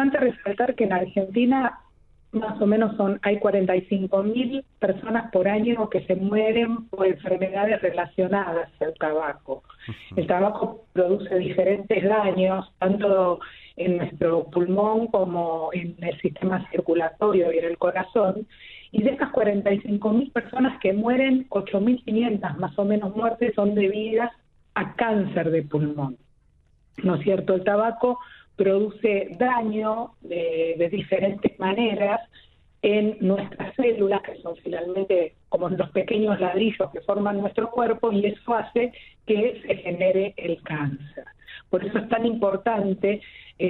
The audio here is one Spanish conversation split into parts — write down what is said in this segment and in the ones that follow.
importante resaltar que en Argentina más o menos hay 45.000 personas por año que se mueren por enfermedades relacionadas al tabaco. El tabaco produce diferentes daños, tanto en nuestro pulmón como en el sistema circulatorio y en el corazón. Y de esas 45.000 personas que mueren, 8.500 más o menos muertes son debidas a cáncer de pulmón. ¿No es cierto? El tabaco produce daño de diferentes maneras en nuestras células, que son finalmente como los pequeños ladrillos que forman nuestro cuerpo, y eso hace que se genere el cáncer. Por eso es tan importante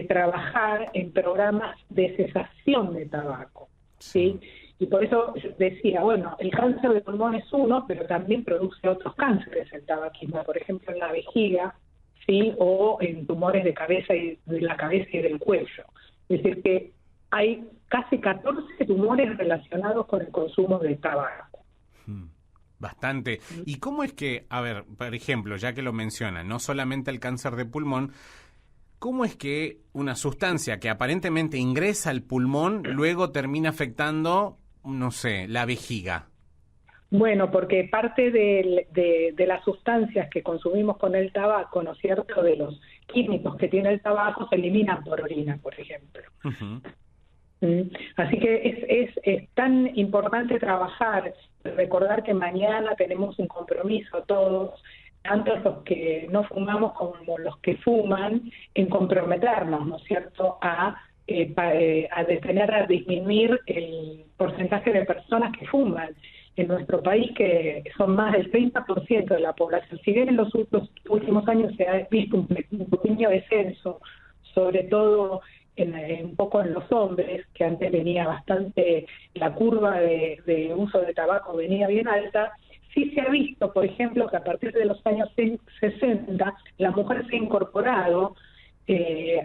trabajar en programas de cesación de tabaco, ¿sí? Y por eso yo decía, bueno, el cáncer de pulmón es uno, pero también produce otros cánceres el tabaquismo, por ejemplo en la vejiga, ¿sí? O en tumores de cabeza y de la cabeza y del cuello. Es decir, que hay casi 14 tumores relacionados con el consumo de tabaco. Bastante. ¿Y cómo es que, a ver, por ejemplo, ya que lo menciona, no solamente el cáncer de pulmón, ¿cómo es que una sustancia que aparentemente ingresa al pulmón luego termina afectando, no sé, la vejiga? Bueno, porque parte de las sustancias que consumimos con el tabaco, ¿no es cierto?, de los químicos que tiene el tabaco, se eliminan por orina, por ejemplo. Así que es tan importante trabajar, recordar que mañana tenemos un compromiso todos, tanto los que no fumamos como los que fuman, en comprometernos, ¿no es cierto?, a detener, a disminuir el porcentaje de personas que fuman en nuestro país, que son más del 30% de la población. Si bien en los últimos años se ha visto un pequeño descenso, sobre todo un poco en los hombres, que antes venía bastante, la curva de uso de tabaco venía bien alta, sí se ha visto, por ejemplo, que a partir de los años 60 la mujer se ha incorporado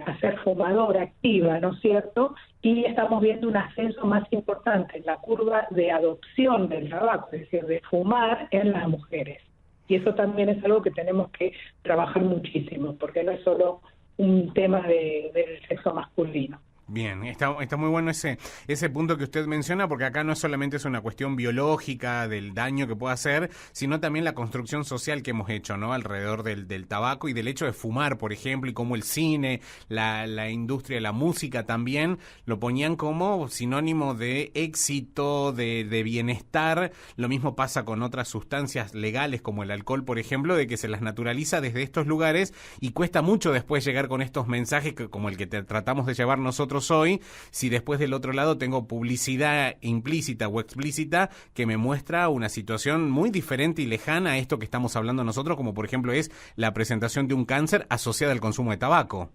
a ser fumadora activa, ¿no es cierto? Y estamos viendo un ascenso más importante en la curva de adopción del tabaco, es decir, de fumar en las mujeres. Y eso también es algo que tenemos que trabajar muchísimo, porque no es solo un tema del sexo masculino. Bien, está muy bueno ese punto que usted menciona, porque acá no solamente es una cuestión biológica del daño que puede hacer, sino también la construcción social que hemos hecho, ¿no?, alrededor del tabaco y del hecho de fumar, por ejemplo, y como el cine, la industria de la música también lo ponían como sinónimo de éxito, de bienestar. Lo mismo pasa con otras sustancias legales como el alcohol, por ejemplo, de que se las naturaliza desde estos lugares y cuesta mucho después llegar con estos mensajes como el que tratamos de llevar nosotros hoy, si después del otro lado tengo publicidad implícita o explícita que me muestra una situación muy diferente y lejana a esto que estamos hablando nosotros, como por ejemplo es la presentación de un cáncer asociado al consumo de tabaco.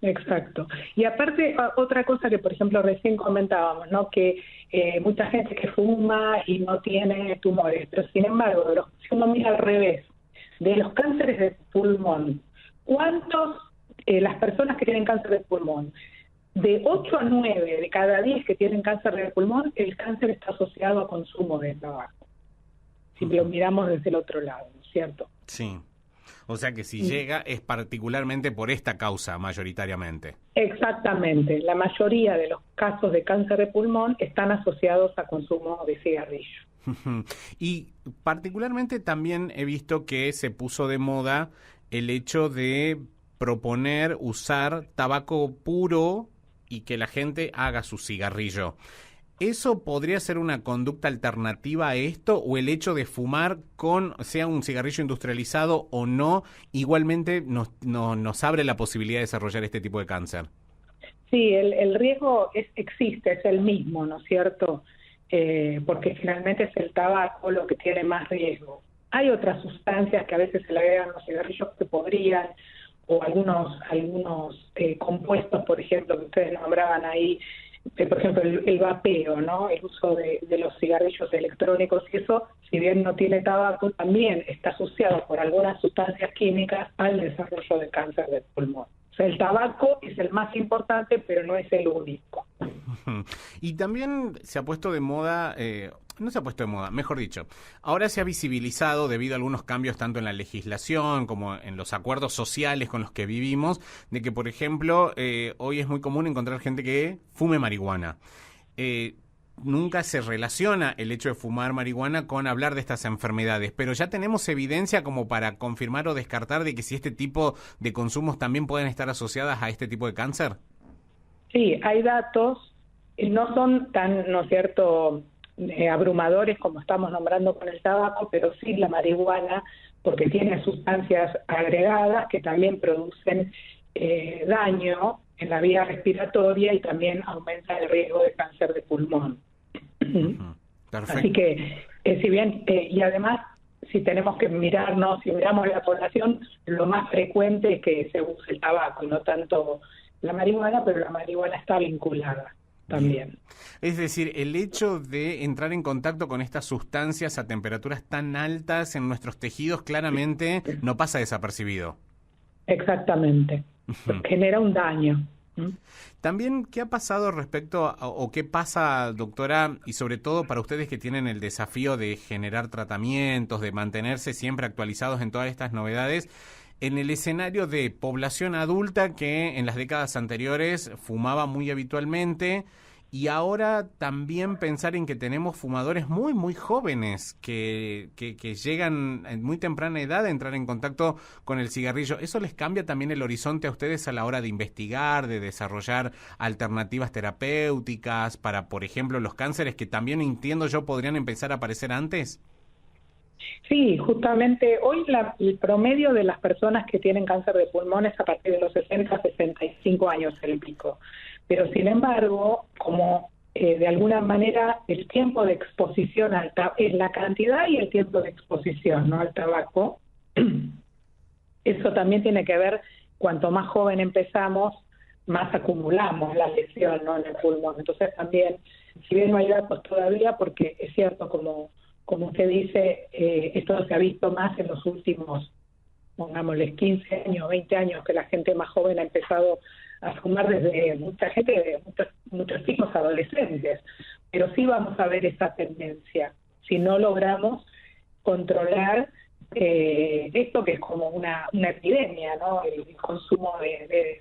Exacto. Y aparte, otra cosa que, por ejemplo, recién comentábamos, ¿no?, que mucha gente que fuma y no tiene tumores, pero sin embargo, si uno mira al revés, de los cánceres de pulmón, ¿cuántos, las personas que tienen cáncer de pulmón, de 8 a 9 de cada 10 que tienen cáncer de pulmón, el cáncer está asociado a consumo de tabaco? Si lo miramos desde el otro lado, ¿no es cierto? Sí. O sea que si llega es particularmente por esta causa, mayoritariamente. Exactamente. La mayoría de los casos de cáncer de pulmón están asociados a consumo de cigarrillo. Y particularmente también he visto que se puso de moda el hecho de proponer usar tabaco puro y que la gente haga su cigarrillo. ¿Eso podría ser una conducta alternativa a esto, o el hecho de fumar sea un cigarrillo industrializado o no, igualmente nos abre la posibilidad de desarrollar este tipo de cáncer? Sí, el riesgo existe, es el mismo, ¿no es cierto? Porque finalmente es el tabaco lo que tiene más riesgo. Hay otras sustancias que a veces se le agregan a los cigarrillos que podrían, o algunos compuestos, por ejemplo, que ustedes nombraban ahí, por ejemplo, el vapeo, ¿no?, el uso de los cigarrillos electrónicos, y eso, si bien no tiene tabaco, también está asociado por algunas sustancias químicas al desarrollo de cáncer de pulmón. O sea, el tabaco es el más importante, pero no es el único. Y también se ha puesto de moda, no se ha puesto de moda, mejor dicho, ahora se ha visibilizado debido a algunos cambios tanto en la legislación como en los acuerdos sociales con los que vivimos, de que, por ejemplo, hoy es muy común encontrar gente que fume marihuana. Nunca se relaciona el hecho de fumar marihuana con hablar de estas enfermedades, pero ya tenemos evidencia como para confirmar o descartar de que si este tipo de consumos también pueden estar asociadas a este tipo de cáncer. Sí, hay datos, no son tan, ¿no es cierto?, abrumadores como estamos nombrando con el tabaco, pero sí la marihuana, porque tiene sustancias agregadas que también producen daño en la vía respiratoria y también aumenta el riesgo de cáncer de pulmón. Perfecto. Así que, si bien, y además, si tenemos que mirarnos, si miramos la población, lo más frecuente es que se use el tabaco y no tanto la marihuana, pero la marihuana está vinculada también. Es decir, el hecho de entrar en contacto con estas sustancias a temperaturas tan altas en nuestros tejidos claramente no pasa desapercibido. Exactamente. Genera un daño. También, ¿qué ha pasado respecto o qué pasa, doctora, y sobre todo para ustedes que tienen el desafío de generar tratamientos, de mantenerse siempre actualizados en todas estas novedades, en el escenario de población adulta que en las décadas anteriores fumaba muy habitualmente y ahora también pensar en que tenemos fumadores muy, muy jóvenes que llegan en muy temprana edad a entrar en contacto con el cigarrillo? ¿Eso les cambia también el horizonte a ustedes a la hora de investigar, de desarrollar alternativas terapéuticas para, por ejemplo, los cánceres que también entiendo yo podrían empezar a aparecer antes? Sí, justamente hoy el promedio de las personas que tienen cáncer de pulmón es a partir de los 60 a 65 años el pico. Pero sin embargo, como de alguna manera el tiempo de exposición al tabaco, la cantidad y el tiempo de exposición, ¿no?, al tabaco, eso también tiene que ver, cuanto más joven empezamos, más acumulamos la lesión, ¿no?, en el pulmón. Entonces también, si bien no hay datos todavía, porque es cierto, como usted dice, esto se ha visto más en los últimos, pongámosles, 15 años, 20 años, que la gente más joven ha empezado a fumar desde mucha gente, de muchos chicos adolescentes. Pero sí vamos a ver esa tendencia, si no logramos controlar esto que es como una epidemia, ¿no?, el consumo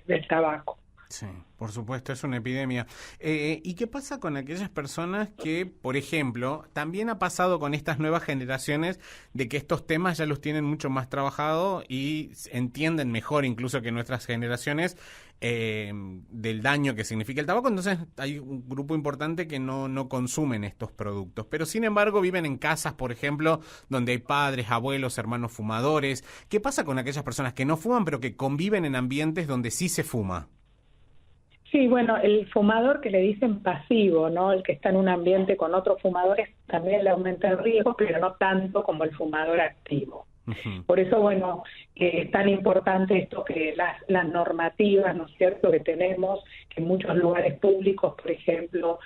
del tabaco. Sí, por supuesto, es una epidemia. ¿Y qué pasa con aquellas personas que, por ejemplo, también ha pasado con estas nuevas generaciones de que estos temas ya los tienen mucho más trabajado y entienden mejor incluso que nuestras generaciones del daño que significa el tabaco? Entonces hay un grupo importante que no consumen estos productos, pero sin embargo viven en casas, por ejemplo, donde hay padres, abuelos, hermanos fumadores. ¿Qué pasa con aquellas personas que no fuman pero que conviven en ambientes donde sí se fuma? Sí, bueno, el fumador que le dicen pasivo, ¿no?, el que está en un ambiente con otros fumadores, también le aumenta el riesgo, pero no tanto como el fumador activo. Uh-huh. Por eso, bueno, es tan importante esto que las normativas, ¿no es cierto?, que tenemos, que en muchos lugares públicos, por ejemplo,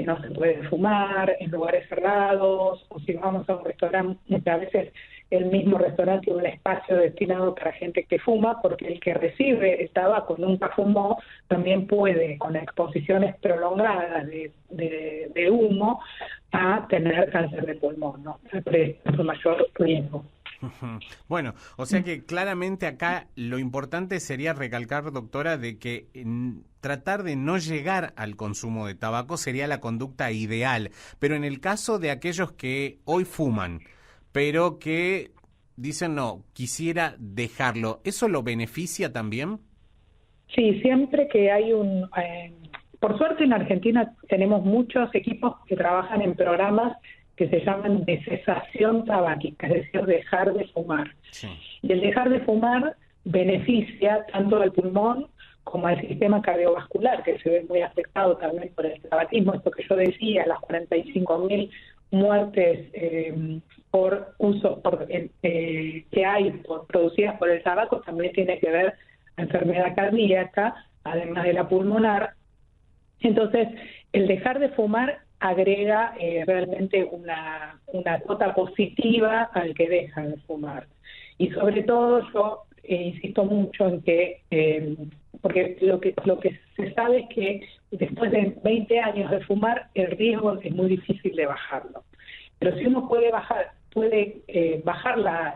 no se puede fumar, en lugares cerrados, o si vamos a un restaurante, muchas veces el mismo restaurante tiene un espacio destinado para gente que fuma, porque el que recibe el tabaco nunca fumó, también puede, con exposiciones prolongadas de humo, a tener cáncer de pulmón, ¿no?, el mayor riesgo. Bueno, o sea que claramente acá lo importante sería recalcar, doctora, de que tratar de no llegar al consumo de tabaco sería la conducta ideal, pero en el caso de aquellos que hoy fuman, pero que dicen no, quisiera dejarlo, ¿eso lo beneficia también? Sí, siempre que hay por suerte en Argentina tenemos muchos equipos que trabajan en programas que se llaman de cesación tabáquica, es decir, dejar de fumar. Sí. Y el dejar de fumar beneficia tanto al pulmón como al sistema cardiovascular, que se ve muy afectado también por el tabaquismo. Esto que yo decía, las 45.000 muertes por uso que hay producidas por el tabaco también tiene que ver la enfermedad cardíaca, además de la pulmonar. Entonces, el dejar de fumar agrega realmente una nota positiva al que deja de fumar. Y sobre todo yo insisto mucho en que, porque lo que se sabe es que después de 20 años de fumar, el riesgo es muy difícil de bajarlo. Pero si uno puede bajar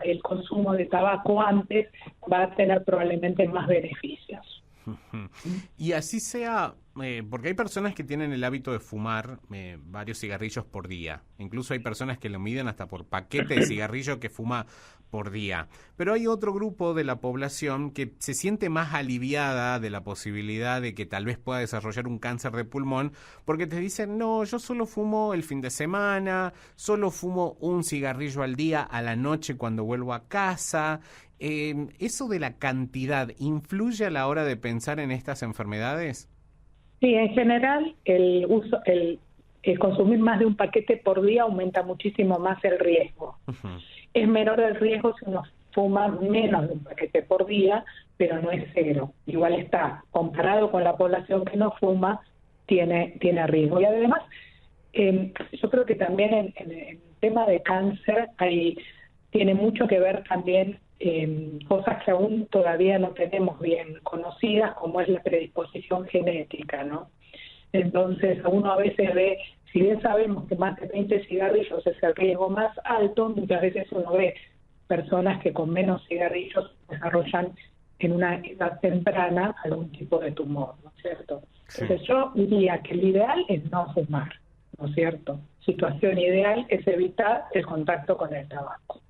el consumo de tabaco antes, va a tener probablemente más beneficios. Y así sea, porque hay personas que tienen el hábito de fumar varios cigarrillos por día. Incluso hay personas que lo miden hasta por paquete de cigarrillo que fuma por día. Pero hay otro grupo de la población que se siente más aliviada de la posibilidad de que tal vez pueda desarrollar un cáncer de pulmón, porque te dicen, no, yo solo fumo el fin de semana, solo fumo un cigarrillo al día a la noche cuando vuelvo a casa. ¿Eso de la cantidad influye a la hora de pensar en estas enfermedades? Sí, en general el consumir más de un paquete por día aumenta muchísimo más el riesgo. Uh-huh. Es menor el riesgo si uno fuma menos de un paquete por día, pero no es cero. Igual está, comparado con la población que no fuma, tiene riesgo. Y además, yo creo que también en el tema de cáncer tiene mucho que ver también cosas que aún todavía no tenemos bien conocidas, como es la predisposición genética, ¿no? Entonces, uno a veces ve, si bien sabemos que más de 20 cigarrillos es el riesgo más alto, muchas veces uno ve personas que con menos cigarrillos desarrollan en una edad temprana algún tipo de tumor, ¿no es cierto? Sí. Entonces yo diría que el ideal es no fumar, ¿no es cierto? Situación ideal es evitar el contacto con el tabaco.